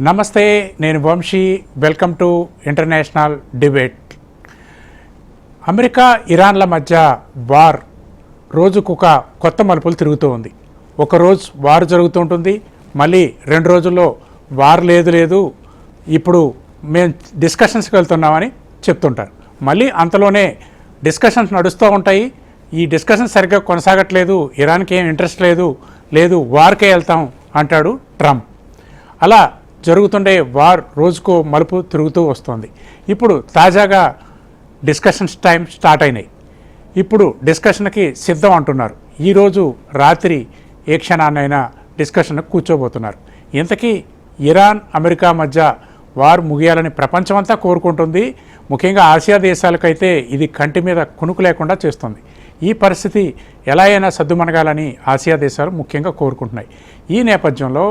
నమస్తే, నేను Vamsi. Welcome to international debate. America ఇరాన్ల మధ్య వార్ రోజుకొక కొత్త మలుపులు తిరుగుతూ ఉంది. ఒకరోజు వార్ జరుగుతూ ఉంటుంది, మళ్ళీ 2 రోజుల్లో వార్ లేదు ఇప్పుడు మేము డిస్కషన్స్కి వెళ్తున్నామని చెప్తుంటారు. మళ్ళీ అంతలోనే డిస్కషన్స్ నడుస్తూ ఉంటాయి. ఈ డిస్కషన్ సరిగ్గా కొనసాగట్లేదు, ఇరాన్కి ఏం ఇంట్రెస్ట్ లేదు వార్కే వెళ్తాం అంటాడు ట్రంప్. అలా జరుగుతుండే వార్ రోజుకో మలుపు తిరుగుతూ వస్తుంది. ఇప్పుడు తాజాగా డిస్కషన్స్ టైం స్టార్ట్ అయినాయి. ఇప్పుడు డిస్కషన్కి సిద్ధం అంటున్నారు. ఈరోజు రాత్రి ఏ క్షణాన్నైనా డిస్కషన్కి కూర్చోబోతున్నారు. ఇంతకీ ఇరాన్ అమెరికా మధ్య వార్ ముగియాలని ప్రపంచమంతా కోరుకుంటుంది. ముఖ్యంగా ఆసియా దేశాలకైతే ఇది కంటి మీద కునుకు లేకుండా చేస్తుంది. ఈ పరిస్థితి ఎలా అయినా సద్దుమణగాలని ఆసియా దేశాలు ముఖ్యంగా కోరుకుంటున్నాయి. ఈ నేపథ్యంలో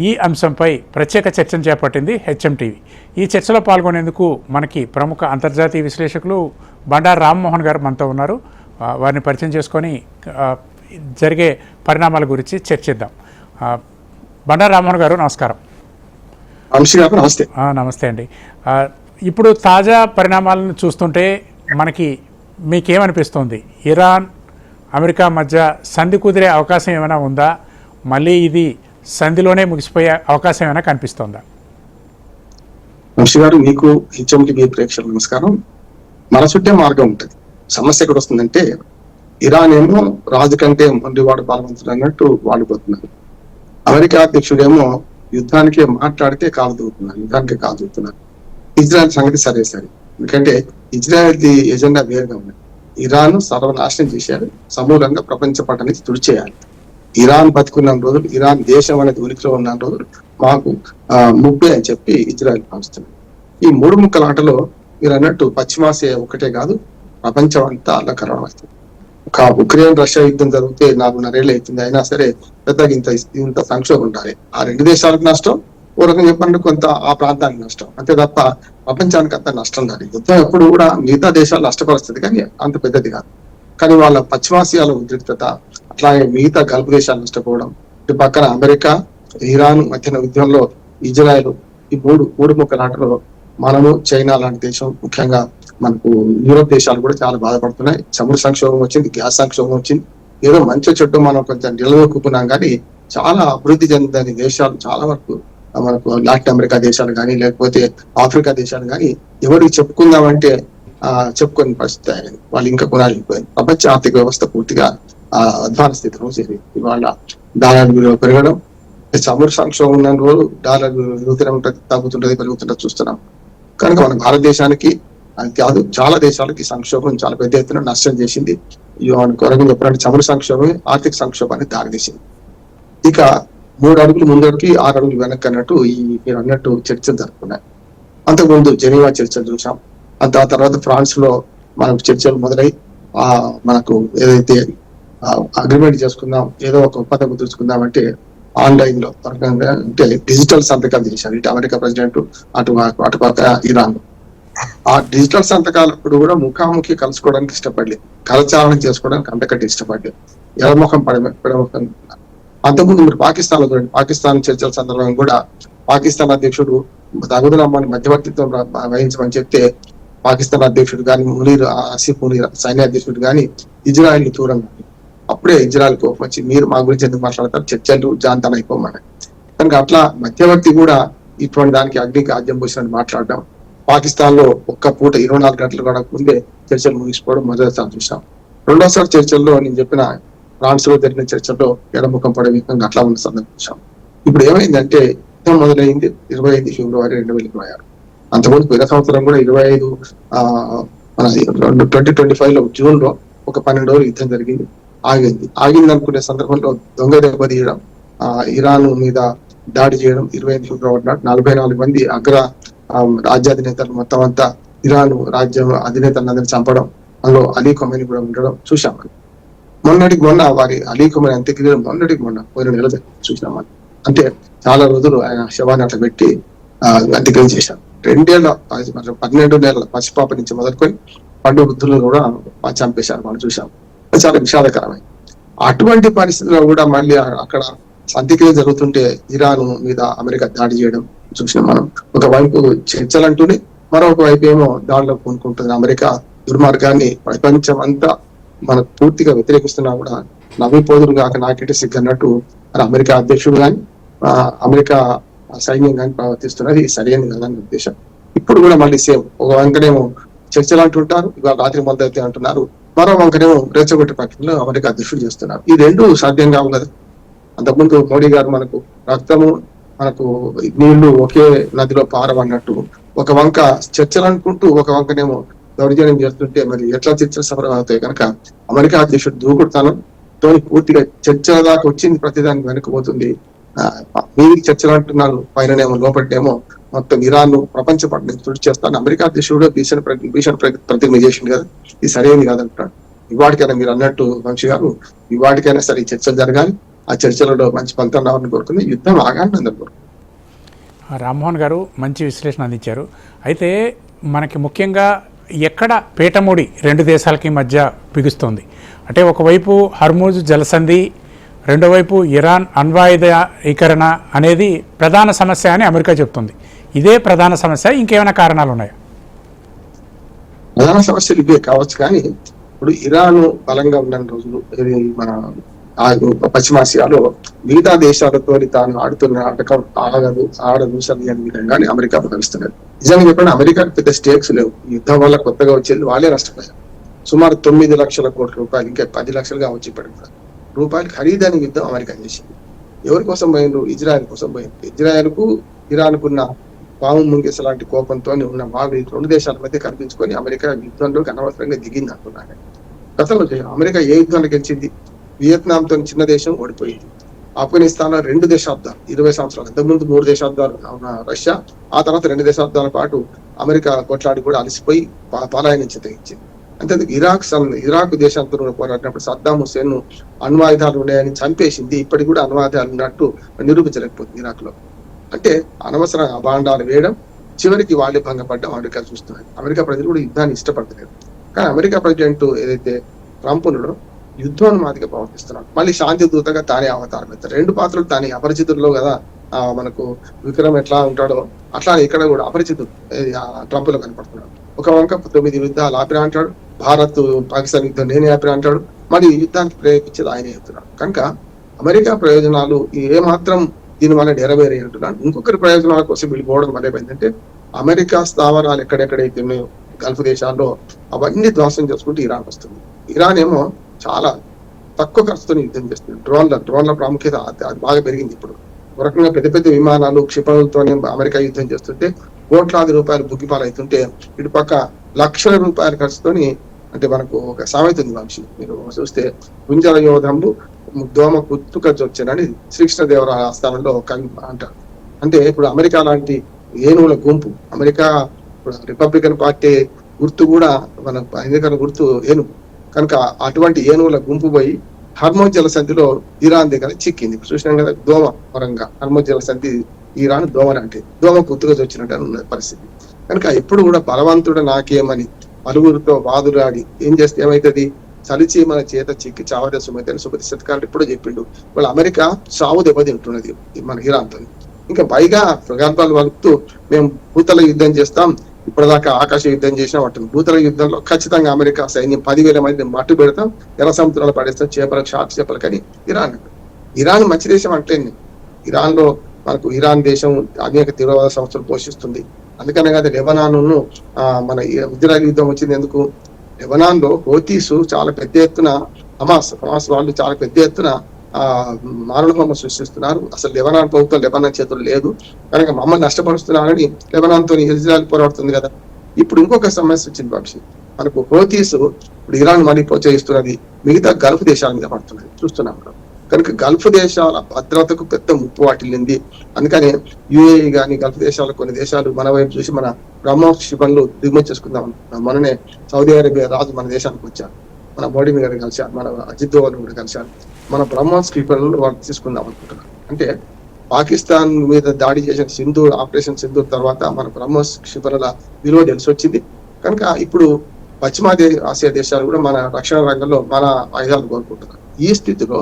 ఈ అంశంపై ప్రత్యేక చర్చను చేపట్టింది హెచ్ఎంటీవీ. ఈ చర్చలో పాల్గొనేందుకు మనకి ప్రముఖ అంతర్జాతీయ విశ్లేషకులు బండారు రామ్మోహన్ గారు మనతో ఉన్నారు. వారిని పరిచయం చేసుకొని జరిగే పరిణామాల గురించి చర్చిద్దాం. బండారు రామ్మోహన్ గారు నమస్కారం. నమస్తే. నమస్తే అండి. ఇప్పుడు తాజా పరిణామాలను చూస్తుంటే మీకేమనిపిస్తుంది? ఇరాన్ అమెరికా మధ్య సంధి కుదిరే అవకాశం ఏమైనా ఉందా? మళ్ళీ ఇది సంధిలోనే ముగిసిపోయే అవకాశం ఏమైనా కనిపిస్తోందా? వంశీ గారు, మీకు హెచ్ఎంటీవీ ప్రేక్షకులకు నమస్కారం. మన చుట్టే మార్గం ఉంటుంది. సమస్య ఎక్కడ వస్తుందంటే, ఇరాన్ ఏమో రాజు కంటే మొండివాడు బలవంతుడు అన్నట్టు వాడిపోతున్నారు. అమెరికా అధ్యక్షుడేమో యుద్ధానికే మాట్లాడితే కాలు దూకుతున్నారు. ఇజ్రాయెల్ సంగతి సరే. ఎందుకంటే ఇజ్రాయెల్ ఎజెండా వేరుగా ఉంది. ఇరాన్ సర్వనాశనం చేశారు, సమూలంగా ప్రపంచ పటానికి తుడిచేయాలి. ఇరాన్ బతుకున్న రోజులు, ఇరాన్ దేశం అనేది ఉనికిలో ఉన్న రోజులు మాకు ముప్పే అని చెప్పి ఇజ్రాయెల్ భావిస్తున్నారు. ఈ 3 ముక్కల ఆటలో మీరు అన్నట్టు పశ్చిమాసియా ఒకటే కాదు, ప్రపంచం అంతా అల్లకరం అవుతుంది. ఒక ఉక్రెయిన్ రష్యా యుద్ధం జరిగితే 4.5 ఏళ్ళు అవుతుంది. అయినా సరే పెద్దగా ఇంత సంక్షోభం ఉండాలి. ఆ 2 దేశాలకు నష్టం, ఓ రకంగా చెప్పండి కొంత ఆ ప్రాంతానికి నష్టం, అంతే తప్ప ప్రపంచానికి అంత నష్టం కాదు. యుద్ధం ఎప్పుడు కూడా మిగతా దేశాలు నష్టపరుస్తుంది, కానీ అంత పెద్దది కాదు. కానీ వాళ్ళ పశ్చిమాసియాలో ఉద్రిక్తత, అట్లాగే మిగతా గల్ఫ్ దేశాలు నష్టపోవడం, ఇటు పక్కన అమెరికా ఇరాన్ మధ్యన యుద్ధంలో ఇజ్రాయెల్, ఈ మూడు ముక్కల ఆటలో మనము చైనా లాంటి దేశం, ముఖ్యంగా మనకు యూరోప్ దేశాలు కూడా చాలా బాధపడుతున్నాయి. చమురు సంక్షోభం వచ్చింది, గ్యాస్ సంక్షోభం వచ్చింది. ఏదో మంచి చెట్టు మనం కొంచెం నిలదొక్కున్నాం, కానీ చాలా అభివృద్ధి చెందని దేశాలు చాలా వరకు మనకు లాటిన్ అమెరికా దేశాలు కానీ లేకపోతే ఆఫ్రికా దేశాలు కానీ ఎవరికి చెప్పుకుందామంటే చెప్పుకొని పరిస్థితి అయింది. వాళ్ళు ఇంకా కొనాలిపోయింది. ప్రపంచ ఆర్థిక వ్యవస్థ పూర్తిగా అధ్వాన స్థితిలో చేరింది. ఇవాళ డాలర్ విలువ పెరగడం, చమురు సంక్షోభం ఉన్న రోజు డాలర్ విలువ తగ్గుతుంటది, పెరుగుతుంటది చూస్తున్నాం. కనుక మన భారతదేశానికి అది కాదు, చాలా దేశాలకి సంక్షోభం చాలా పెద్ద ఎత్తున నష్టం చేసింది. కొరగా చెప్పినట్టు చమురు సంక్షోభం ఆర్థిక సంక్షోభాన్ని దారితీసింది. ఇక 3 అడుగులు ముందడికి 6 అడుగులు వెనక్కి అన్నట్టు మీరు అన్నట్టు చర్చలు జరుపుకున్నాయి. అంతకుముందు జెనీవా చర్చలు చూసాం. ఆ తర్వాత ఫ్రాన్స్ లో మనకు చర్చలు మొదలై మనకు ఏదైతే అగ్రిమెంట్ చేసుకుందాం, ఏదో ఒక ఒప్పందం కుదుర్చుకుందాం అంటే ఆన్లైన్ లో అంటే డిజిటల్ సంతకాలు చేశారు. ఇటు అమెరికా ప్రెసిడెంట్, అటుపక్క ఇరాన్. ఆ డిజిటల్ సంతకాలప్పుడు కూడా ముఖాముఖి కలుసుకోవడానికి ఇష్టపడలేదు, కరచాలనం చేసుకోవడానికి అంతకంటే ఇష్టపడలేదు. ఎడముఖం పెడముఖం. అంతకుముందు మీరు పాకిస్తాన్ లో చూడండి, పాకిస్తాన్ చర్చల సందర్భంగా కూడా పాకిస్తాన్ అధ్యక్షుడు తగుదనమ్మని మధ్యవర్తిత్వం వహించమని చెప్తే పాకిస్తాన్ అధ్యక్షుడు కానీ ఆసిఫ్ మునీర్ సైన్య అధ్యక్షుడు కానీ ఇజ్రాయెల్ దూరంగా. అప్పుడే ఇజ్రాయెల్ కోపం వచ్చి మీరు మా గురించి ఎందుకు మాట్లాడతారు, చర్చలు జాంతన అయిపోమని. కనుక అట్లా మధ్యవర్తి కూడా ఇటువంటి దానికి అగ్నికి ఆద్యం పోసినట్టు మాట్లాడడం, పాకిస్తాన్ లో ఒక్క పూట 24 గంటలు కూడా ముందే చర్చలు ముగిసిపోవడం మొదటిసారి చూసాం. రెండోసారి చర్చల్లో నేను చెప్పిన ఫ్రాన్స్ లో జరిగిన చర్చల్లో ఎడముఖం పడే విధంగా అట్లా ఉన్న సందర్భం చూసాం. ఇప్పుడు ఏమైందంటే యుద్ధం మొదలైంది 25 ఫిబ్రవరి 2026. అంతకుముందు పోయిన సంవత్సరం కూడా 2025 లో జూన్ లో ఒక 12 రోజులు యుద్ధం జరిగింది. ఆగింది అనుకునే సందర్భంలో దొంగ దెబ్బ తీయడం, ఇరాన్ మీద దాడి చేయడం, 25 ఫిబ్రవరి నాడు 44 మంది అగ్ర రాజ్యాధినేతలు మొత్తం అంతా ఇరాన్ రాజ్యం అధినేతలందరినీ చంపడం, అందులో అలీ ఖొమైనీ కూడా ఉండడం చూసాం. మొన్న వారి అలీ ఖొమైనీ అంత్యక్రియలు పోయిన నెల చూసినామని. అంటే చాలా రోజులు ఆయన శవాన్ని అట్లా పెట్టి అంత్యక్రియ చేశారు. 12 నెలల పసిపాప నుంచి మొదలుకొని 12 వృద్ధులను కూడా చంపేశారు, మనం చూసాం. చాలా విషాదకరమైంది. అటువంటి పరిస్థితుల్లో కూడా మళ్ళీ అక్కడ అంత్యక్రియ జరుగుతుంటే ఇరాన్ మీద అమెరికా దాడి చేయడం, చూసిన మనం ఒకవైపు చర్చలు అంటూనే మరొక వైపు ఏమో దాడిలో పూనుకుంటుంది. అమెరికా దుర్మార్గాన్ని ప్రపంచం అంతా మనకు పూర్తిగా వ్యతిరేకిస్తున్నా కూడా నవ్విపోదురు కాక నాకెటే సిగ్గన్నట్టు మరి అమెరికా అధ్యక్షుడు కానీ అమెరికా సైన్యం కానీ ప్రవర్తిస్తున్నది సరైనది కాదని ఉద్దేశం. ఇప్పుడు కూడా మళ్ళీ సేమ్ ఒక వంకనేమో చర్చలు అంటుంటారు, ఇవాళ రాత్రి మొదలైతే అంటున్నారు, మరో వంకనేమో రెచ్చగొట్టే ప్రక్రియలో అమెరికా అధ్యక్షుడు చేస్తున్నారు. ఈ రెండు సాధ్యం కావు కదా. అంతకుముందు మోడీ గారు మనకు రక్తము మనకు నీళ్లు ఒకే నదిలో పారవన్నట్టు ఒక వంక చర్చలు అనుకుంటూ ఒక వంకనేమో దౌర్జన్యం చేస్తుంటే మరి ఎట్లా చర్చలు సఫలం అవుతాయి కనుక అమెరికా అధ్యక్షుడు దూకుడుతనంతో పూర్తిగా చర్చల దాకా వచ్చింది, ప్రతిదానికి వెనకపోతుంది. మీరు చర్చలు అంటున్నారు, పైననేమో లోపలినేమో మొత్తం ఇరాన్ ప్రపంచ పట్టణం తుడి చేస్తాను. అమెరికా అధ్యక్షుడు భీషణ ప్రతిజ్ఞ చేసింది కదా, ఇది సరైనది కాదంటున్నాడు. ఇవాటికైనా మీరు అన్నట్టు వంశీ గారు, ఇవాటికైనా సరే చర్చలు జరగాలి, ఆ చర్చలలో మంచి ఫలితం రావాలని కోరుకుంది, యుద్ధం ఆగాలని అందరూ కోరుకుంది. రామ్మోహన్ గారు మంచి విశ్లేషణ అందించారు. అయితే మనకి ముఖ్యంగా ఎక్కడ పీటముడి రెండు దేశాలకి మధ్య బిగుస్తోంది అంటే ఒకవైపు హర్మూజ్ జలసంధి, రెండో వైపు ఇరాన్ అణ్వాయుధీకరణ అనేది ప్రధాన సమస్య అని అమెరికా చెప్తుంది. ఇదే ప్రధాన సమస్య, ఇంకేమైనా కారణాలు ఉన్నాయా? ప్రధాన సమస్యలు ఇవే కావచ్చు, కానీ ఇప్పుడు ఇరాన్ బలంగా ఉన్న రోజులు మన పశ్చిమాసియాలో మిగతా దేశాలతో తాను ఆడుతున్న ఆటకం ఆడదు సరి అనే విధంగా అమెరికా భావిస్తున్నది. నిజంగా చెప్పండి, అమెరికాకి పెద్ద స్టేక్స్ లేవు. యుద్ధం వల్ల కొత్తగా వచ్చేది వాళ్ళే నష్టపోయారు. సుమారు 9 లక్షల కోట్ల రూపాయలు, ఇంకా 10 లక్షలుగా వచ్చి ఇప్పటికి రూపాయలు ఖరీదైన యుద్ధం అమెరికా చేసింది. ఎవరి కోసం పోయిండ్రు? ఇజ్రాయెల్ కోసం పోయింది. ఇజ్రాయెల్కు ఇరాన్కున్న పాము ముంగేస లాంటి కోపంతో ఉన్న వాళ్ళు రెండు దేశాల మధ్య కనిపించుకొని అమెరికా యుద్ధంలోకి అనవసరంగా దిగింది అంటున్నాను. గతంలో అమెరికా ఏ యుద్ధంలో గెలిచింది? వియత్నాంతో చిన్న దేశం ఓడిపోయింది. ఆఫ్ఘనిస్తాన్ లో 2 దశాబ్దాలు 20 సంవత్సరాలు, అంతకుముందు 3 దశాబ్దాలు రష్యా, ఆ తర్వాత 2 దశాబ్దాల పాటు అమెరికా కొట్లాడి కూడా అలసిపోయి పలాయనించి తెగించింది. అంతే ఇరాక్ దేశంతో పోరాడినప్పుడు సద్దాం హుసేన్ అణ్వాయుధాలు ఉన్నాయని చంపేసింది. ఇప్పటికి కూడా అణ్వాయుధాలు ఉన్నట్టు నిరూపించలేకపోతుంది ఇరాక్ లో. అంటే అనవసరంగా అభాండాలు వేయడం, చివరికి వాళ్ళే భంగపడ్డం అమెరికా చూస్తున్నారు. అమెరికా ప్రజలు కూడా యుద్ధాన్ని ఇష్టపడతలేదు. కానీ అమెరికా ప్రెసిడెంట్ ఏదైతే ట్రంప్ ఉన్నాడో యుద్ధోన్మాదిగా ప్రవర్తిస్తున్నాడు. మళ్ళీ శాంతి దూతగా తానే అవతారం ఎత్తారు. 2 పాత్రలు తానే. అపరిచితుల్లో కదా మనకు విక్రమ్ ఎట్లా ఉంటాడో అట్లా ఇక్కడ కూడా అపరిచితుడు ట్రంప్ లో కనపడుతున్నాడు. ఒక వంక 9 యుద్ధాలు ఆపిన అంటాడు, భారత్ పాకిస్తాన్ యుద్ధం నేనే ఆపిన అంటాడు, మరి యుద్ధానికి ప్రేరేపించేది ఆయనే చెప్తున్నాడు. కనుక అమెరికా ప్రయోజనాలు ఏమాత్రం దీనివల్ల నెరవేరే అంటున్నాడు. ఇంకొకరి ప్రయోజనాల కోసం వెళ్ళిపోవడం వల్ల ఏమైందంటే అమెరికా స్థావరాలు ఎక్కడెక్కడైతే ఉన్నాయో గల్ఫ్ దేశాల్లో అవన్నీ ధ్వంసం చేసుకుంటూ ఇరాన్ వస్తుంది. ఇరాన్ ఏమో చాలా తక్కువ ఖర్చుతో యుద్ధం చేస్తుంది. డ్రోన్ల ప్రాముఖ్యత అది బాగా పెరిగింది. ఇప్పుడు ఒక రకంగా పెద్ద పెద్ద విమానాలు క్షిపణులతోనే అమెరికా యుద్ధం చేస్తుంటే కోట్లాది రూపాయలు బుగ్గిపాలు అవుతుంటే ఇటు పక్క లక్షల రూపాయల ఖర్చుతోని, అంటే మనకు ఒక సామెత ఉంది వంశీ, మీరు చూస్తే గుంజల యోధంబు దోమ కుత్తు ఖర్చు వచ్చానని శ్రీకృష్ణదేవరాయ ఆస్థానంలో కవి అంటారు. అంటే ఇప్పుడు అమెరికా లాంటి ఏనుగుల గుంపు, అమెరికా రిపబ్లికన్ పార్టీ గుర్తు కూడా మన ఎన్నికల గుర్తు ఏనుగు కనుక అటువంటి ఏనుగుల గుంపు పోయి హర్మోజ్ జలసంధిలో ఇరాన్ దగ్గర చిక్కింది. చూసినాం కదా, దోమ పరంగా హర్మోజ్ జలసంధి ఇరాన్ దోమ అంటే దోమ కుత్తుగా వచ్చినట్టు ఉన్న పరిస్థితి. కనుక ఎప్పుడు కూడా బలవంతుడు నాకేమని పలువురితో వాదులాడి ఏం చేస్తే ఏమైతుంది, చలిచీమల చేత చిక్కి చావద సుమతి సుమతి శతకాలు ఎప్పుడో చెప్పిండు. వాళ్ళు అమెరికా సావు దెబ్బతింటున్నది మన ఇరాన్తో. ఇంకా పైగా ప్రగల్భాలు వలుపుతూ మేము భూతల యుద్ధం చేస్తాం, ఇప్పటిదాకా ఆకాశ యుద్ధం చేసినా అంటుంది. భూతల యుద్ధంలో ఖచ్చితంగా అమెరికా సైన్యం 10,000 మందిని మట్టు పెడతాం, ఎర్ర సముద్రాలు పడేస్తాం, చేపలకు షార్ట్ చేపలు. కానీ ఇరాన్ మంచి దేశం అంటే ఇరాన్ లో మనకు ఇరాన్ దేశం అనేక తీవ్రవాద సంస్థలు పోషిస్తుంది. అందుకనే కదా లెబనాన్ మన ఇజ్రాయెల్ యుద్ధం వచ్చింది ఎందుకు? లెబనాన్ లో హోతీసు చాలా పెద్ద ఎత్తున హమాస్ వాళ్ళు చాలా పెద్ద ఎత్తున మారణహోమ సృష్టిస్తున్నారు. అసలు లెబనాన్ ప్రభుత్వం లెబనాన్ చేతులు లేదు కనుక మమ్మల్ని నష్టపరుస్తున్నారని లెబనాన్ తో ఇజ్రాయెల్ పోరాడుతుంది కదా. ఇప్పుడు ఇంకొక సమస్య వచ్చింది వంశీ, మనకు హోతీసు ఇప్పుడు ఇరాన్ మళ్ళీ ప్రోత్సహిస్తున్నది, మిగతా గల్ఫ్ దేశాల మీద పడుతున్నది చూస్తున్నాం. కనుక గల్ఫ్ దేశాల భద్రతకు పెద్ద ముప్పు వాటిల్లింది. అందుకని యుఏఈ కానీ గల్ఫ్ దేశాలు కొన్ని దేశాలు మన వైపు చూసి మన బ్రహ్మోస్ క్షిపణులు దిగుమతి చేసుకుందాం. మొన్ననే సౌదీ అరేబియా రాజు మన దేశానికి వచ్చారు, మన మోడీ గారు కలిశారు, మన అజిత్ దోవల్ కూడా కలిశారు. మన బ్రహ్మోస్ క్షిపణులు వాళ్ళు తీసుకుందాం అనుకుంటున్నారు. అంటే పాకిస్తాన్ మీద దాడి చేసిన ఆపరేషన్ సింధూర్ తర్వాత మన బ్రహ్మోస్ క్షిపణుల విలువ తెలిసి వచ్చింది. కనుక ఇప్పుడు ఆసియా దేశాలు కూడా మన రక్షణ రంగంలో మన ఆయుధాలు కోరుకుంటున్నారు. ఈ స్థితిలో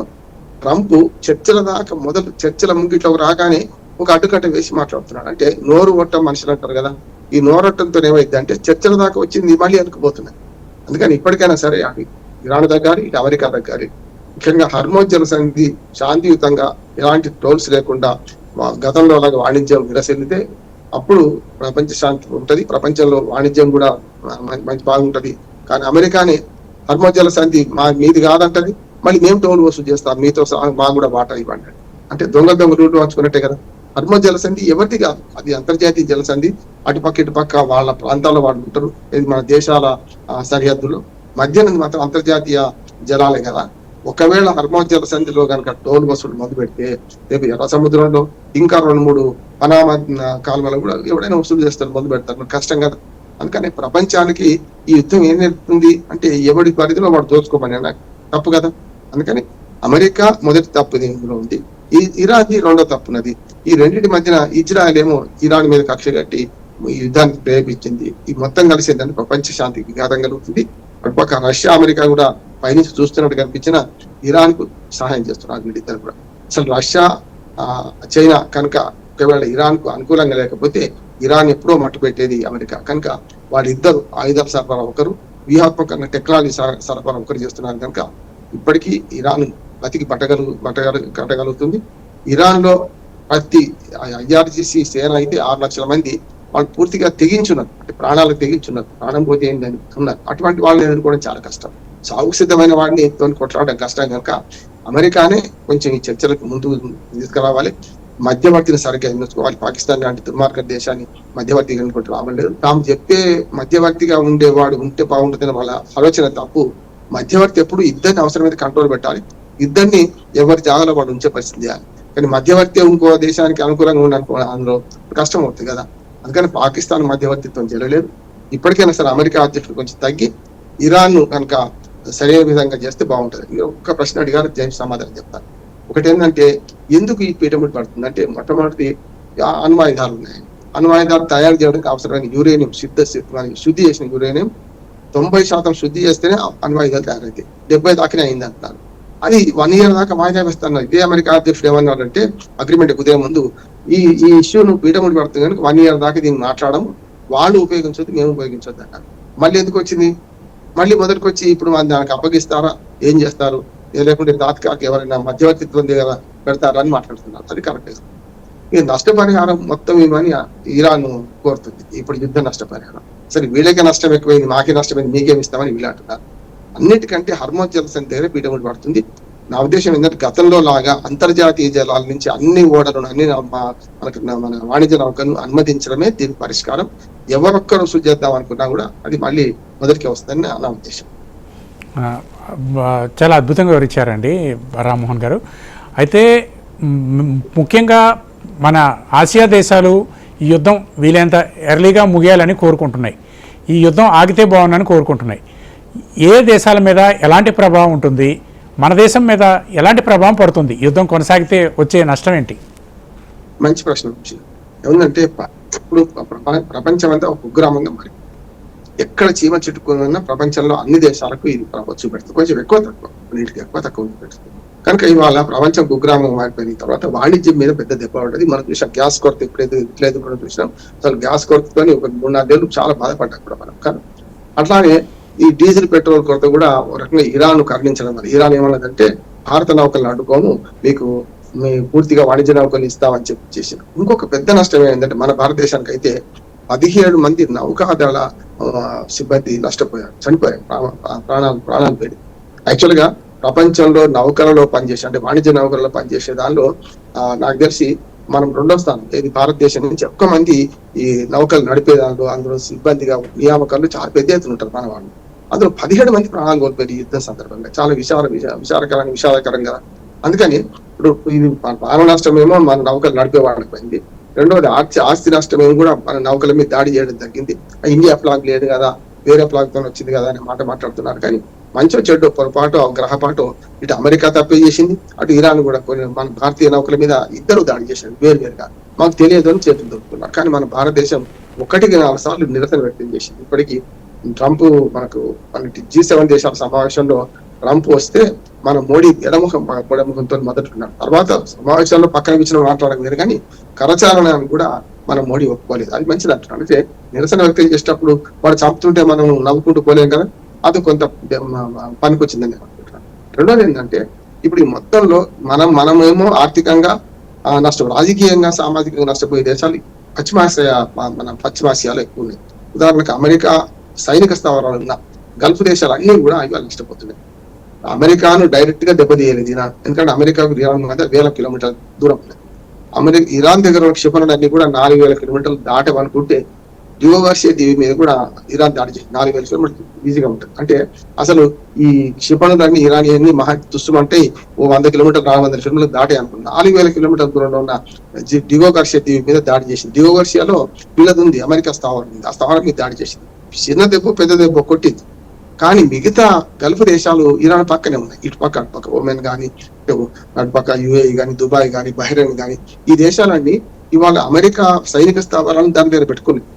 ట్రంప్ చర్చల దాకా చర్చల ముంగిట్లోకి రాగానే ఒక అడ్డుకట్ట వేసి మాట్లాడుతున్నాడు. అంటే నోరు ఒట్ట మనుషులు అంటారు కదా, ఈ నోరొట్టంతో ఏమైంది అంటే చర్చల దాకా వచ్చింది మళ్ళీ అనుకుపోతున్నాయి. అందుకని ఇప్పటికైనా సరే అవి ఇరాన్ దగ్గర ఇటు అమెరికా దగ్గర ముఖ్యంగా హర్మోజ్ జలసంధి శాంతియుతంగా ఎలాంటి టోల్స్ లేకుండా గతంలో అలాగా వాణిజ్యం విరసిల్లితే అప్పుడు ప్రపంచ శాంతి ఉంటది, ప్రపంచంలో వాణిజ్యం కూడా మంచి బాగుంటది. కానీ అమెరికానే హర్మోజ్ జలసంధి మీది కాదంటది, మళ్ళీ మేము టోల్ వసూలు చేస్తాం మీతో మా కూడా వాటా ఇవ్వండి. అంటే దొంగ రూట్లు పంచుకున్నట్టే కదా. హర్మోజ్ జలసంధి ఎవరిది కాదు, అది అంతర్జాతీయ జలసంధి. ఇటుపక్క వాళ్ళ ప్రాంతాల్లో వాళ్ళు ఉంటారు, ఇది మన దేశాల సరిహద్దులు మధ్యన మాత్రం అంతర్జాతీయ జలాలే కదా. ఒకవేళ హర్మోజ్ జలసంధిలో కనుక టోల్ వసూలు మొదలు పెడితే రేపు ఎర్ర సముద్రంలో ఇంకా 2-3 పనామా కాలువలు కూడా ఎవడైనా వసూలు చేస్తారు, మొదలు పెడతారు, కష్టం కదా. అందుకని ప్రపంచానికి ఈ యుద్ధం ఏం నేర్పుతుంది అంటే ఎవడి పరిధిలో వాడు దోచుకోమని తప్పు కదా. అందుకని అమెరికా మొదటి తప్పు దీనిలో ఉంది, ఈ ఇరాన్ రెండో తప్పున్నది. ఈ రెండింటి మధ్యన ఇజ్రాయెల్ ఏమో ఇరాన్ మీద కక్ష కట్టి ఈ యుద్ధానికి ప్రేరేపించింది. ఈ మొత్తం కలిసిందని ప్రపంచ శాంతికి ఘాతం కలుగుతుంది. అటుపక్క రష్యా అమెరికా కూడా పైనుంచి చూస్తున్నట్టు కనిపించిన ఇరాన్ కు సహాయం చేస్తున్నారు వీళ్ళిద్దరు కూడా. అసలు రష్యా చైనా కనుక ఒకవేళ ఇరాన్ కు అనుకూలంగా లేకపోతే ఇరాన్ ఎప్పుడో మట్టు పెట్టేది అమెరికా. కనుక వాళ్ళిద్దరు ఆయుధాల సరఫరా ఒకరు, వ్యూహాత్మకంగా టెక్నాలజీ సరఫరా ఒకరు చేస్తున్నారు. కనుక ఇప్పటికీ ఇరాన్ బతికి కట్టగలుగుతుంది. ఇరాన్ లో ప్రతి IRGC సేన అయితే 6 లక్షల మంది వాళ్ళు పూర్తిగా తెగించున్నారు, అంటే ప్రాణాలకు తెగించున్నారు, ప్రాణం పోతే ఏంటని ఉన్నారు. అటువంటి వాళ్ళని ఎదుర్కోవడం చాలా కష్టం, సాగుకు సిద్ధమైన వాడిని కొట్లాడడం కష్టం. కనుక అమెరికానే కొంచెం ఈ చర్చలకు ముందుకు తీసుకురావాలి, మధ్యవర్తిని సరిగ్గా ఎన్నుకోవాలి. పాకిస్తాన్ లాంటి దుర్మార్గ దేశాన్ని మధ్యవర్తిగా ఎన్నుకుంటూ రావలేదు. తాము చెప్పే మధ్యవర్తిగా ఉండేవాడు ఉంటే బాగుంటుందని వాళ్ళ ఆలోచన తప్పు. మధ్యవర్తి ఎప్పుడు ఇద్దరిని అవసరమైతే కంట్రోల్ పెట్టాలి, ఇద్దరిని ఎవరి జాగాలో వాడు ఉంచే పరిస్థితి చేయాలి. కానీ మధ్యవర్తి ఇంకో దేశానికి అనుకూలంగా ఉండనుకో అందులో కష్టం అవుతుంది కదా. అందుకని పాకిస్తాన్ మధ్యవర్తిత్వం చేయలేదు. ఇప్పటికైనా సరే అమెరికా అధ్యక్షుడు కొంచెం తగ్గి ఇరాన్ కనుక సరైన విధంగా చేస్తే బాగుంటుంది. ఒక్క ప్రశ్న అడిగారు, జైన్ సమాధానం చెప్తాను. ఒకటి ఏంటంటే ఎందుకు ఈ పీఠముడి పడుతుంది అంటే మొట్టమొదటి అణ్వాయుధాలు ఉన్నాయి. అణ్వాయుధాలు తయారు చేయడానికి అవసరమైన యురేనియం శుద్ధి చేసిన యురేనియం 90% శుద్ధి చేస్తేనే అణ్వాయుధాలు తయారైతాయి. 70 దాకానే అయింది అంటున్నారు. అది 1 year దాకా వాయిదా వేస్తున్నారు. ఇదే అమెరికా అధ్యక్షుడు ఏమన్నారంటే అగ్రిమెంట్ కుదిరే ముందు ఈ ఇష్యూను పీఠముడి పడుతుంది కనుక 1 year దాకా దీన్ని మాట్లాడము, వాళ్ళు ఉపయోగించొద్దు మేము ఉపయోగించొద్దు అన్నారు. మళ్ళీ ఎందుకు వచ్చింది, మళ్ళీ మొదటికి వచ్చి ఇప్పుడు దానికి అప్పగిస్తారా, ఏం చేస్తారు, లేకుంటే తాత్కాలిక ఎవరైనా మధ్యవర్తిత్వం దగ్గర పెడతారా అని మాట్లాడుతున్నారు. అది కరెక్ట్. ఈ నష్టపరిహారం మొత్తం ఇవ్వని ఇరాన్ కోరుతుంది. ఇప్పుడు యుద్ధ నష్టపరిహారం సరే వీళ్ళకే నష్టం ఎక్కువైంది, మాకే నష్టమైంది, మీకేమి ఇస్తామని వీళ్ళు అంటున్నారు. అన్నిటికంటే హర్మోజ్ జలసంధి దగ్గర పీఠముడి పడుతుంది. నా ఉద్దేశం ఏంటంటే గతంలో లాగా అంతర్జాతీయ జలాల నుంచి అన్ని ఓడలను అన్ని మన వాణిజ్య నౌకలను అనుమతించడమే దీని పరిష్కారం. ఎవరొక్కరు శుద్ధి చేద్దాం అనుకున్నా కూడా అది మళ్ళీ మొదటికి వస్తుందని నా ఉద్దేశం. చాలా అద్భుతంగా వివరించారండి రామ్మోహన్ గారు. అయితే ముఖ్యంగా మన ఆసియా దేశాలు ఈ యుద్ధం వీలైనంత ఎర్లీగా ముగియాలని కోరుకుంటున్నాయి, ఈ యుద్ధం ఆగితే బాగుందని కోరుకుంటున్నాయి. ఏ దేశాల మీద ఎలాంటి ప్రభావం ఉంటుంది, మన దేశం మీద ఎలాంటి ప్రభావం పడుతుంది, యుద్ధం కొనసాగితే వచ్చే నష్టం ఏంటి? మంచి ప్రశ్న. ఏమందంటే ఇప్పుడు ప్రపంచం అంతా ఒక కుగ్రామంగా మరి ఎక్కడ చీమ చుట్టుకున్న ప్రపంచంలో అన్ని దేశాలకు ఇది ప్రభావం చూపెడుతుంది. కొంచెం ఎక్కువ తక్కువ, నీటికి ఎక్కువ తక్కువ చూపెడుతుంది. కనుక ఇవాళ ప్రపంచం కుగ్రామం మారిపోయిన తర్వాత వాణిజ్యం మీద పెద్ద దెబ్బ ఉంటుంది. మనం చూసాం గ్యాస్ కొరత ఇట్లేదు మనం చూసినాం. అసలు గ్యాస్ కొరతతో ఒక 3-4 ఏళ్ళు చాలా బాధపడ్డాం కూడా మనం. కానీ అట్లానే ఈ డీజిల్ పెట్రోల్ కొరత కూడా ఒక రకంగా ఇరాన్ కరుణించడం వల్ల ఇరాన్ ఏమన్నదంటే భారత నౌకలను అడ్డుకోము, మీకు పూర్తిగా వాణిజ్య నౌకలు ఇస్తామని చెప్పి చేసిన. ఇంకొక పెద్ద నష్టం ఏంటంటే మన భారతదేశానికి అయితే 17 మంది నౌకాదళ సిబ్బంది నష్టపోయారు, చనిపోయారు, ప్రాణాలు పోయి. యాక్చువల్ గా ప్రపంచంలో నౌకలలో పనిచేసే అంటే వాణిజ్య నౌకలలో పనిచేసే దానిలో నాకు తెలిసి మనం 2వ స్థానం. ఇది భారతదేశం నుంచి ఎక్కువ మంది ఈ నౌకలు నడిపే దానిలో అందులో సిబ్బందిగా నియామకాలు చాలా పెద్ద ఎత్తున ఉంటారు మన వాళ్ళు. అందులో 17 మంది ప్రాణాలు కోల్పోయారు యుద్ధ సందర్భంగా. చాలా విషాదకరంగా. అందుకని ఇప్పుడు ఇది ప్రాణ నష్టం ఏమో మన నౌకలు నడిపే వాళ్ళకి పోయింది. రెండవది ఆస్తి నష్టం ఏమో కూడా మన నౌకల మీద దాడి చేయడం జరిగింది. ఇండియా ఫ్లాగ్ లేదు కదా, వేరే ఫ్లాగ్ తో వచ్చింది కదా అనే మాట మాట్లాడుతున్నారు. కానీ మంచో చెడ్డో పొరపాటు గ్రహపాటు ఇటు అమెరికా తప్పే చేసింది, అటు ఇరాన్ కూడా కొన్ని మన భారతీయ నౌకల మీద ఇద్దరు దాడి చేశారు వేరువేరుగా. మాకు తెలియదు అని చేతులు దొరుకుతున్నారు. కానీ మన భారతదేశం 1-4 సార్లు నిరసన వ్యక్తం చేసింది. ఇప్పటికీ ట్రంప్ మనకు G7 దేశాల సమావేశంలో ట్రంప్ వస్తే మన మోడీ పొడముఖంతో మొదలుకున్నాడు. తర్వాత సమావేశాల్లో పక్కన కూర్చొని మాట్లాడడం లేదు, కానీ కరచాలనాన్ని కూడా మనం మోడీ ఒప్పుకోలేదు. అది మంచిది అంటున్నాడు. అంటే నిరసన వ్యక్తం చేసేటప్పుడు వాడు చంపుతుంటే మనం నవ్వుకుంటూ పోలేం కదా, అది కొంత పనికొచ్చిందని అనుకుంటున్నాను. రెండోది ఏంటంటే ఇప్పుడు ఈ మొత్తంలో మనమేమో ఆర్థికంగా నష్టం, రాజకీయంగా సామాజికంగా నష్టపోయే దేశాలు పశ్చిమాసియాలో ఎక్కువ ఉన్నాయి. ఉదాహరణకు అమెరికా సైనిక స్థావరాలు ఉన్న గల్ఫ్ దేశాలు అన్ని కూడా ఇవాళ నష్టపోతున్నాయి. అమెరికాను డైరెక్ట్ గా దెబ్బతీయలేదు ఇరాన్, ఎందుకంటే అమెరికాకు ఇరాన్ మధ్య 1000 కిలోమీటర్ల దూరం ఉంది. ఇరాన్ దగ్గర క్షిపణులన్నీ కూడా 4000 కిలోమీటర్లు దాటవనుకుంటే డివోగార్షియా దీవి మీద కూడా ఇరాన్ దాడి చేసి 4000 కిలోమీటర్లు ఈజీగా ఉంటుంది. అంటే అసలు ఈ క్షిపణులన్నీ ఇరానియన్ని మహా తుస్సుమంటే 100 కిలోమీటర్లు 400 కిలోమీటర్లు దాటే అనుకుంటున్నాను. 4000 కిలోమీటర్ల దూరంలో ఉన్న డివోగార్షియా దీవి మీద దాడి చేసింది. డివోగార్షియాలో వీళ్ళది ఉంది, అమెరికా స్థావరం ఉంది, ఆ స్థావరం మీద దాడి చేసింది. చిన్న దెబ్బ పెద్ద దెబ్బ కొట్టింది. కానీ మిగతా గల్ఫ్ దేశాలు ఇరాన్ పక్కనే ఉన్నాయి, ఇటు పక్క అటు పక్క ఒమెన్ కానీ, అటు పక్క యుఏఈ కానీ, దుబాయ్ కానీ, బహ్రెయిన్ కానీ, ఈ దేశాలన్నీ ఇవాళ అమెరికా సైనిక స్థావరాలను దాని దగ్గర పెట్టుకున్నాయి.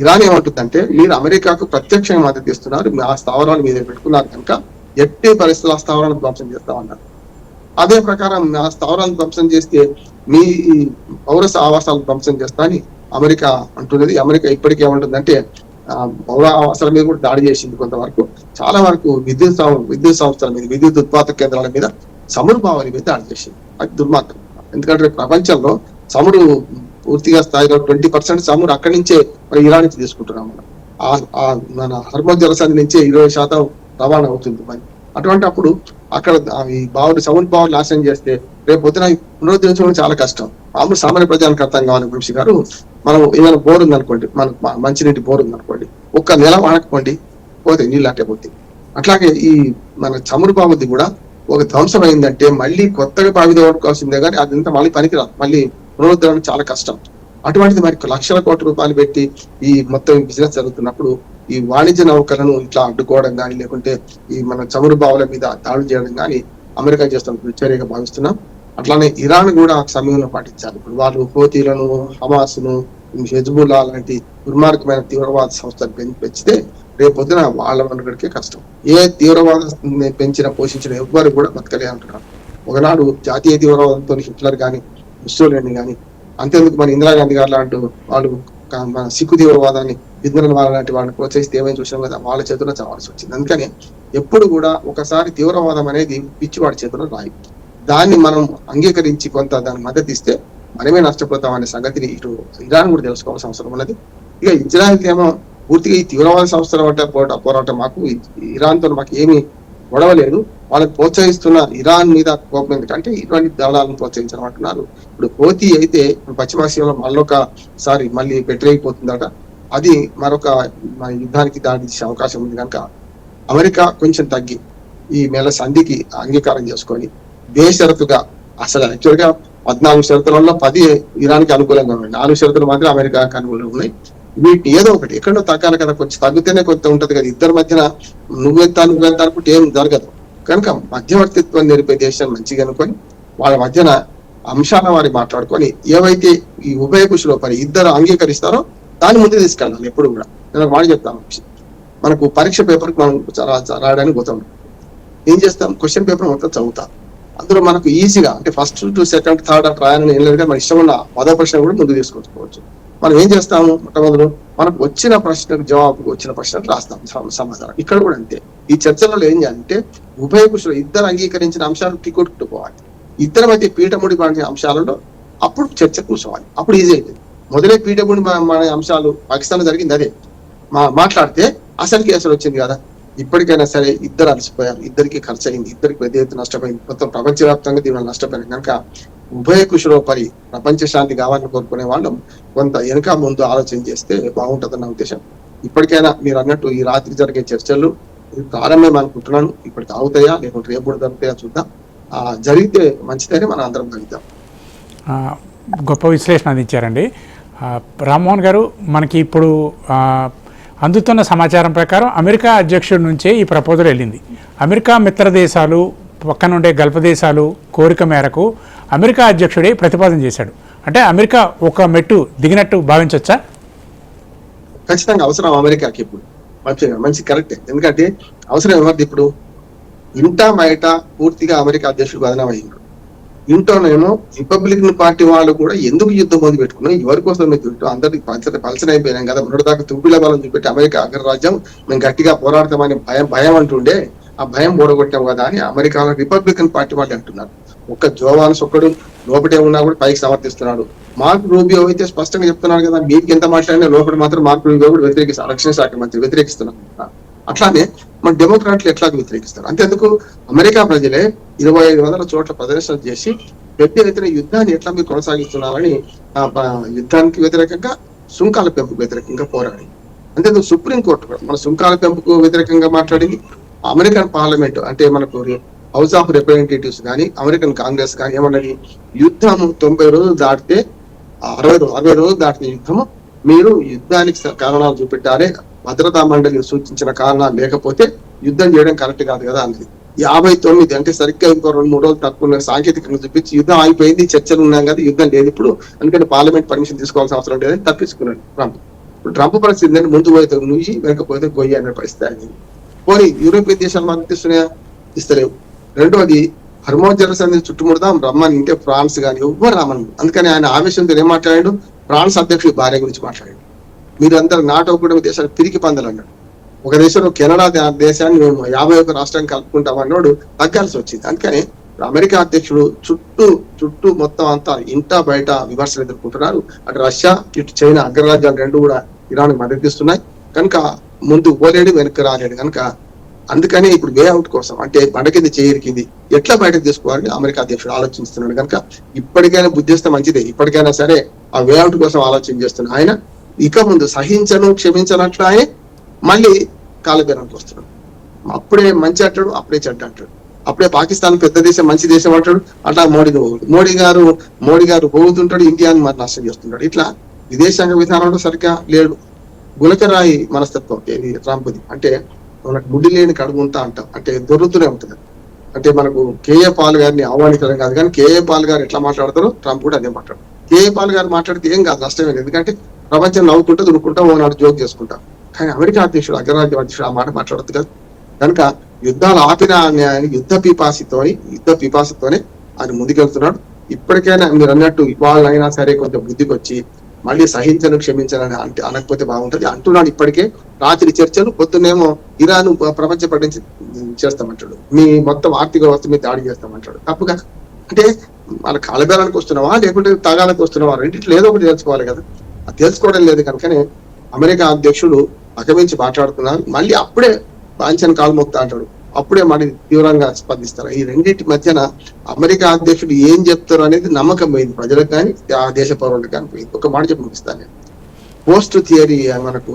ఇరాన్ ఏమంటుందంటే మీరు అమెరికాకు ప్రత్యక్షంగా మద్దతు ఇస్తున్నారు, ఆ స్థావరాల మీద పెట్టుకున్నారు కనుక ఎట్టి పరిస్థితులు ఆ స్థావరాలను ధ్వంసం చేస్తామన్నారు. అదే ప్రకారం ఆ స్థావరాలను ధ్వంసం చేస్తే మీ పౌర ఆవాసాలను ధ్వంసం చేస్తా అని అమెరికా అంటున్నది. అమెరికా ఇప్పటికే ఏమంటుందంటే పౌర ఆవాసాల మీద కూడా దాడి చేసింది. కొంతవరకు చాలా వరకు విద్యుత్ సంస్థల మీద, విద్యుత్ ఉత్పాదక కేంద్రాల మీద, చమురు బావుల మీద దాడి చేసింది. అది దుర్మార్గం. ఎందుకంటే ప్రపంచంలో చమురు పూర్తిగా స్థాయిలో 20% చమురు అక్కడి నుంచే ఇరాన్ నుంచి తీసుకుంటున్నాం మనం. మన హర్మోజ్ జలసంధి నుంచే 20% రవాణా అవుతుంది మరి. అటువంటి అప్పుడు అక్కడ ఈ చమురు బావులు నాశనం చేస్తే రేపు పొద్దున పునరుద్ధరించడం చాలా కష్టం. మామూలు సామాన్య ప్రజలకు అర్థం కావాలి వంశీ గారు. మనం ఏదైనా బోర్ ఉందనుకోండి, మనకు మంచినీటి బోర్ ఉందనుకోండి, ఒక్క నెల వాడకపోండి పోతే నీళ్ళు అట్టే పోతాయి. అట్లాగే ఈ మన చమురు బావుది కూడా ఒక ధ్వంసం అయిందంటే మళ్ళీ కొత్తగా బావి తోడుకోవాల్సిందే, కానీ అదంతా మళ్ళీ పనికిరాదు, మళ్ళీ పునరుద్ధరణ చాలా కష్టం. అటువంటిది మరి లక్షల కోట్ల రూపాయలు పెట్టి ఈ మొత్తం బిజినెస్ జరుగుతున్నప్పుడు ఈ వాణిజ్య నౌకలను ఇట్లా అడ్డుకోవడం కానీ, లేకుంటే ఈ మన చమురు బావుల మీద దాడులు చేయడం కానీ అమెరికా చేస్తున్న చర్యగా భావిస్తున్నాం. అట్లానే ఇరాన్ కూడా సమయంలో పాటించాలి. ఇప్పుడు వాళ్ళు హోతీలను, హమాస్ను, హెజ్బుల్లా లాంటి దుర్మార్గమైన తీవ్రవాద సంస్థలు పెంచితే రేపు పొద్దున వాళ్ళ మనుగడికే కష్టం. ఏ తీవ్రవాదాన్ని పోషించిన ఎవ్వరు కూడా బతకలే అంటున్నారు. ఒకనాడు జాతీయ తీవ్రవాదంతో హిట్లర్ కానీ, ముస్సోలిని కానీ, అంతేందుకు మన ఇందిరాగాంధీ గారు లాంటి వాళ్ళు మన సిక్కు తీవ్రవాదాన్ని, బిందెల వాళ్ళ లాంటి వాళ్ళని ప్రోత్సహిస్తే ఏమైనా చూసాం కదా, వాళ్ళ చేతుల్లో చావాల్సి వచ్చింది. అందుకని ఎప్పుడు కూడా ఒకసారి తీవ్రవాదం అనేది పిచ్చివాడి చేతుల్లో రాయి, దాన్ని మనం అంగీకరించి కొంత దాన్ని మద్దతు ఇస్తే మనమే నష్టపోతాం అనే సంగతిని ఇటు ఇరాన్ కూడా తెలుసుకోవాల్సిన అవసరం ఉన్నది. ఇక ఇజ్రాయెల్ ఏమో పూర్తిగా ఈ తీవ్రవాద సంస్థల వంటి పోరాటం మాకు ఇరాన్తో మాకు ఏమీ గొడవలేదు, వాళ్ళని ప్రోత్సహిస్తున్న ఇరాన్ మీద కోపం ఎందుకంటే ఇటువంటి దళాలను ప్రోత్సహించడం అంటున్నారు. ఇప్పుడు హోతీ అయితే పశ్చిమాసియాలో మళ్ళొకసారి మళ్ళీ పెట్టలేకపోతుందట, అది మరొక యుద్ధానికి దాడి చేసే అవకాశం ఉంది. కనుక అమెరికా కొంచెం తగ్గి ఈ మేళ సంధికి అంగీకారం చేసుకొని బేషరతుగా, అసలు యాక్చువల్ గా 14 షరతులలో 10 ఇరాన్కి అనుకూలంగా ఉన్నాయి, 4 షరతులు మాత్రం అమెరికాకి అనుకూలంగా ఉన్నాయి. వీటిని ఏదో ఒకటి ఎక్కడో తగ్గాలి కదా, కొంచెం తగ్గితేనే కొంత ఉంటది కదా. ఇద్దరి మధ్యన నువ్వెంత అనుకుంటే ఏం జరగదు. కనుక మధ్యవర్తిత్వం నేర్పే దేశం మంచిగా అనుకొని వాళ్ళ మధ్యన అంశాల వారి మాట్లాడుకొని ఏవైతే ఈ ఉభయ కుషులో పని ఇద్దరు అంగీకరిస్తారో దాన్ని ముందు తీసుకెళ్ళాలి. ఎప్పుడు కూడా నేను మాట చెప్తాను, మనకు పరీక్ష పేపర్కి మనం రాయడానికి పోతాం, ఏం చేస్తాం, క్వశ్చన్ పేపర్ మొత్తం చదువుతాం. అందులో మనకు ఈజీగా అంటే ఫస్ట్ టు సెకండ్ థర్డ్ అట్లా రాయాలని ఏం లేదు, మన ఇష్టం ఉన్న పదో ప్రశ్న కూడా ముందు తీసుకొచ్చుకోవచ్చు. మనం ఏం చేస్తాము, మొట్టమొదలు మనకు వచ్చిన ప్రశ్నకు జవాబు వచ్చిన ప్రశ్నకు రాస్తాం సమాధానం. ఇక్కడ కూడా అంతే. ఈ చర్చలలో ఏం చేయాలంటే ఉభయ కుషులు ఇద్దరు అంగీకరించిన అంశాలు టికొట్టుకుపోవాలి, ఇద్దరి మధ్య పీఠముడి పడిన అంశాలలో అప్పుడు చర్చ కూర్చోవాలి, అప్పుడు ఈజీ అవుతుంది. మొదలై పీఠముడి మన అంశాలు పాకిస్తాన్ జరిగింది అదే మాట్లాడితే అసలుకి అసలు వచ్చింది కదా. ఇప్పటికైనా సరే ఇద్దరు అలసిపోయారు, ఇద్దరికి ఖర్చు అయింది, ఇద్దరికి పెద్ద ఎత్తున నష్టపోయింది, మొత్తం ప్రపంచవ్యాప్తంగా దీనివల్ల నష్టపోయింది. కనుక ఉభయ కుషులో పరి ప్రపంచ శాంతి కావాలని కోరుకునే వాళ్ళం కొంత వెనక ముందు ఆలోచన చేస్తే బాగుంటుందన్న ఉద్దేశం. ఇప్పటికైనా మీరు అన్నట్టు ఈ రాత్రి జరిగే చర్చలు ప్రారంభం అనుకుంటున్నాను, ఇప్పటికి అవుతాయా లేకుంటే రేపు కూడా జరుగుతాయా చూద్దాం. జరిగితే మంచిదని మనం అందరం కలుద్దాం. గొప్ప విశ్లేషణ అందించారండి రామ్మోహన్ గారు. మనకి ఇప్పుడు అందుతున్న సమాచారం ప్రకారం అమెరికా అధ్యక్షుడి నుంచే ఈ ప్రపోజల్ వెళ్ళింది. అమెరికా మిత్ర దేశాలు, పక్కనుండే గల్ఫ్ దేశాలు కోరిక మేరకు అమెరికా అధ్యక్షుడే ప్రతిపాదన చేశాడు. అంటే అమెరికా ఒక మెట్టు దిగినట్టు భావించవచ్చా? ఖచ్చితంగా అవసరం అమెరికాకి ఇప్పుడు మంచి కరెక్టే. ఎందుకంటే అవసరం ఎవరిది ఇప్పుడు ఇంటా బయట పూర్తిగా అమెరికా అధ్యక్షుడు బదనమయ్యారు. ఇంటోనేమో రిపబ్లికన్ పార్టీ వాళ్ళు కూడా ఎందుకు యుద్ధం మొదలు పెట్టుకున్నాం, ఎవరి కోసం మీరు యుద్ధం, అందరికి పలసన అయిపోయినాం కదా, మొన్నటిదాకా తుబ్బిల బలం చూపెట్టి అమెరికా అగ్రరాజ్యం మేము గట్టిగా పోరాడతామని భయం అంటుండే, ఆ భయం ఓడగొట్టాం కదా అని అమెరికాలో రిపబ్లికన్ పార్టీ వాళ్ళు అంటున్నారు. ఒక్క జోవాన్స్ ఒక్కడు లోపటే ఉన్నా కూడా పైకి సమర్థిస్తున్నాడు. మార్క్ రూబియో అయితే స్పష్టంగా చెప్తున్నాడు కదా, మీకు ఎంత మాట్లాడినా లోపల మాత్రం మార్క్ రూబియో కూడా వ్యతిరేకిస్తారు, రక్షణ శాఖ మంత్రి వ్యతిరేకిస్తున్నారు. అట్లానే మన డెమోక్రాట్లు ఎట్లా వ్యతిరేకిస్తారు. అంతేందుకు అమెరికా ప్రజలే 25,000 చోట్ల ప్రదర్శన చేసి పెద్ద ఎత్తున యుద్ధాన్ని ఎట్లా మీరు కొనసాగిస్తున్నారని యుద్ధానికి వ్యతిరేకంగా సుంకాల పెంపుకు వ్యతిరేకంగా పోరాడి. అంతేందుకు సుప్రీంకోర్టు కూడా మన సుంకాల పెంపుకు వ్యతిరేకంగా మాట్లాడింది. అమెరికన్ పార్లమెంట్ అంటే మనకు హౌస్ ఆఫ్ రిప్రజెంటేటివ్స్ కానీ అమెరికన్ కాంగ్రెస్ కానీ ఏమన్నది, యుద్ధము 90 రోజులు దాటితే 60 రోజులు దాటిన యుద్ధము మీరు యుద్ధానికి కారణాలు చూపెట్టారే, భద్రతా మండలి సూచించిన కారణాలు లేకపోతే యుద్ధం చేయడం కరెక్ట్ కాదు కదా అన్నది. 59 అంటే సరిగ్గా ఇంకో 2-3 రోజులు తక్కువ సాంకేతికంగా చూపించి యుద్ధం అయిపోయింది, చర్చలు ఉన్నాం కదా, యుద్ధం లేదు ఇప్పుడు, అందుకని పార్లమెంట్ పర్మిషన్ తీసుకోవాల్సిన అవసరం లేదని తప్పించుకున్నాడు ట్రంప్. ఇప్పుడు ట్రంప్ పరిస్థితి ముందు పోతే నుయ్యి వెనకపోతే గొయ్యి అనే పరిస్థితి అయింది. పోనీ యూరోపియన్ దేశాలు మనకు ఇస్తున్నాయా, ఇస్తలేవు. రెండోది హర్మోజ్ జలసంధి చుట్టుముడదాం రమ్మని ఇంటే ఫ్రాన్స్ కానీ ఎవ్వరు రామని, అందుకని ఆయన ఆవేశంతో ఏం మాట్లాడాడు, ఫ్రాన్స్ అధ్యక్షుడు భార్య గురించి మాట్లాడాడు. మీరందరూ నాటో కూడా దేశాలు పిరికి పందలు అన్నాడు. ఒక దేశంలో కెనడా దేశాన్ని మేము 51 రాష్ట్రాన్ని కలుపుకుంటామన్నాడు, తగ్గాల్సి వచ్చింది. అందుకని అమెరికా అధ్యక్షుడు చుట్టూ మొత్తం అంతా ఇంటా బయట విమర్శలు ఎదుర్కొంటున్నారు. అటు రష్యా ఇటు చైనా అగ్రరాజ్యాలు రెండు కూడా ఇరాన్ మద్దతిస్తున్నాయి కనుక ముందుకు పోలేడు, వెనక్కి రాలేడు కనుక అందుకని ఇప్పుడు వే అవుట్ కోసం అంటే బండకింది చేరికింది ఎట్లా బయటకు తీసుకోవాలని అమెరికా అధ్యక్షుడు ఆలోచిస్తున్నాడు. కనుక ఇప్పటికైనా బుద్ధిస్తే మంచిదే, ఇప్పటికైనా సరే ఆ వే అవుట్ కోసం ఆలోచన చేస్తున్నాడు ఆయన. ఇక ముందు సహించను క్షమించనట్లు ఆయన మళ్ళీ కాలబేరానికి వస్తున్నాడు. అప్పుడే మంచి అంటాడు, అప్పుడే చెడ్డ అంటాడు. అప్పుడే పాకిస్తాన్ పెద్ద దేశం మంచి దేశం అంటాడు, అట్లా మోడీ గారు పోతుంటాడు, ఇండియాని మరి నష్టం చేస్తున్నాడు. ఇట్లా విదేశాంగ విధానంలో సరిగ్గా లేడు. గులకరాయి మనస్తత్వం ఏది ట్రంప్ది, అంటే మనకు గుడ్డి లేని కడుగు ఉంటా అంటాం, అంటే దొరుకుతూనే ఉంటుంది. అంటే మనకు కేఏ పాల్ గారిని ఆహ్వానించడం కాదు కానీ కేఏ పాల్ గారు ఎట్లా మాట్లాడతారో ట్రంప్ కూడా అదే మాట్లాడు. కేఏ పాల్ గారు మాట్లాడితే ఏం కాదు, నష్టమే, ఎందుకంటే ప్రపంచం నవ్వుకుంటూ దురుకుంటా ఓనాడు జోక్ చేసుకుంటాం. కానీ అమెరికా అధ్యక్షుడు అగ్రరాజ్య అధ్యక్షుడు ఆ మాట మాట్లాడద్దు కదా. కనుక యుద్ధాలు ఆపిన యుద్ధ పిపాసతోనే ఆయన ముందుకెళ్తున్నాడు. ఇప్పటికైనా మీరు అన్నట్టు ఇవాళైనా సరే కొంచెం బుద్ధికి వచ్చి మళ్ళీ సహించను క్షమించనని అనకపోతే బాగుంటది అంటున్నాడు. ఇప్పటికే రాత్రి చర్చలు, పొద్దున్నేమో ఇరాన్ ప్రపంచ పట్టించి చేస్తామంటాడు, మీ మొత్తం ఆర్థిక వ్యవస్థ మీద దాడి చేస్తామంటాడు. తప్పుగా అంటే మన కాలబేరానికి వస్తున్నావా లేకుంటే తగాలకు వస్తున్నావా, రెండింటిలో ఏదో ఒకటి తెలుసుకోవాలి కదా. అది తెలుసుకోవడం లేదు కనుకనే అమెరికా అధ్యక్షుడు అకమించి మాట్లాడుతున్నారు. మళ్ళీ అప్పుడే బాంఛన్ కాలు మొక్తా అంటాడు, అప్పుడే మళ్ళీ తీవ్రంగా స్పందిస్తారు. ఈ రెండింటి మధ్యన అమెరికా అధ్యక్షుడు ఏం చెప్తారు అనేది నమ్మకం పోయింది ప్రజలకు కానీ ఆ దేశ పౌరులకు కానీ పోయింది. ఒక మాట చెప్పి ముగిస్తాను నేను. పోస్ట్ థియరీ మనకు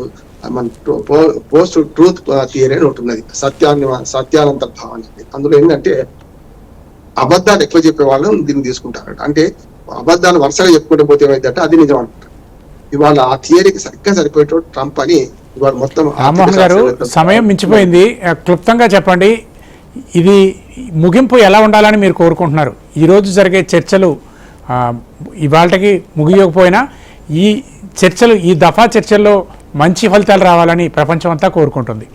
పోస్ట్ ట్రూత్ థియరీ అని ఉంటున్నది, సత్యానంత భావన. అందులో ఏంటంటే అబద్ధాలు ఎక్కువ చెప్పే వాళ్ళు దీన్ని తీసుకుంటారు. అంటే అబద్ధాలు వరుసగా చెప్పుకుంటూ పోతే ఏమైందంటే అది నిజం అంటారు. ఇవాళ ఆ థియరీకి సరిగ్గా సరిపోయేటోడు ట్రంప్ అని ఇవాళ మొత్తం. రామ్మోహన్ గారు సమయం మించిపోయింది, క్లుప్తంగా చెప్పండి, ఇది ముగింపు ఎలా ఉండాలని మీరు కోరుకుంటున్నారు? ఈరోజు జరిగే చర్చలు ఇవాళకి ముగియకపోయినా ఈ చర్చలు, ఈ దఫా చర్చల్లో మంచి ఫలితాలు రావాలని ప్రపంచం అంతా కోరుకుంటుంది.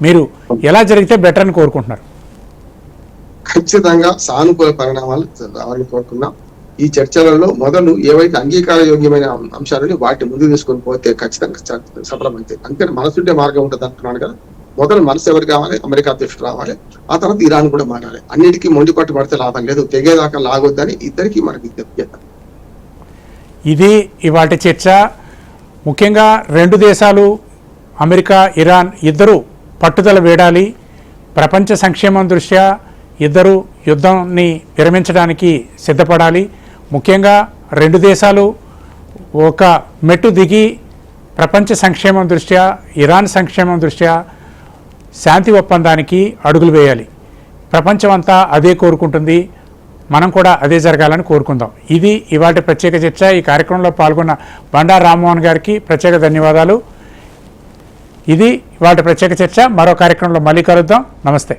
మీరు ఎలా జరిగితే బెటర్ అని కోరుకుంటున్నారు? ఖచ్చితంగా సానుకూల పరిణామాలు రావాలని కోరుకున్నాం. ఈ చర్చలలో మొదలు ఏవైతే అంగీకార యోగ్యమైన అంశాలని వాటిని ముందు తీసుకొని పోతే ఖచ్చితంగా సఫలమవుతాయి. అందుకని మనసుండే మార్గం ఉంటుంది అంటున్నాను కదా. మొదలు మనసు ఎవరు కావాలి, అమెరికా అధ్యక్షుడు రావాలి, ఆ తర్వాత ఇరాన్ కూడా మారాలి. అన్నిటికీ మొండి పట్టు పడితే లాభం లేదు, తెగేదాకా లాగొద్దని ఇద్దరికి మనకి విజ్ఞప్తి చేద్దాం. ఇది ఇవాటి చర్చ. ముఖ్యంగా రెండు దేశాలు అమెరికా ఇరాన్ ఇద్దరు పట్టుదల వేడాలి. ప్రపంచ సంక్షేమం దృష్ట్యా ఇద్దరు యుద్ధాన్ని విరమించడానికి సిద్ధపడాలి. ముఖ్యంగా రెండు దేశాలు ఒక మెట్టు దిగి ప్రపంచ సంక్షేమం దృష్ట్యా, ఇరాన్ సంక్షేమం దృష్ట్యా శాంతి ఒప్పందానికి అడుగులు వేయాలి. ప్రపంచం అంతా అదే కోరుకుంటుంది, మనం కూడా అదే జరగాలని కోరుకుందాం. ఇది ఇవాళ ప్రత్యేక చర్చ. ఈ కార్యక్రమంలో పాల్గొన్న బండారు రామ్మోహన్ గారికి ప్రత్యేక ధన్యవాదాలు. ఇది ఇవాళ ప్రత్యేక చర్చ. మరో కార్యక్రమంలో మళ్ళీ కలుద్దాం. నమస్తే.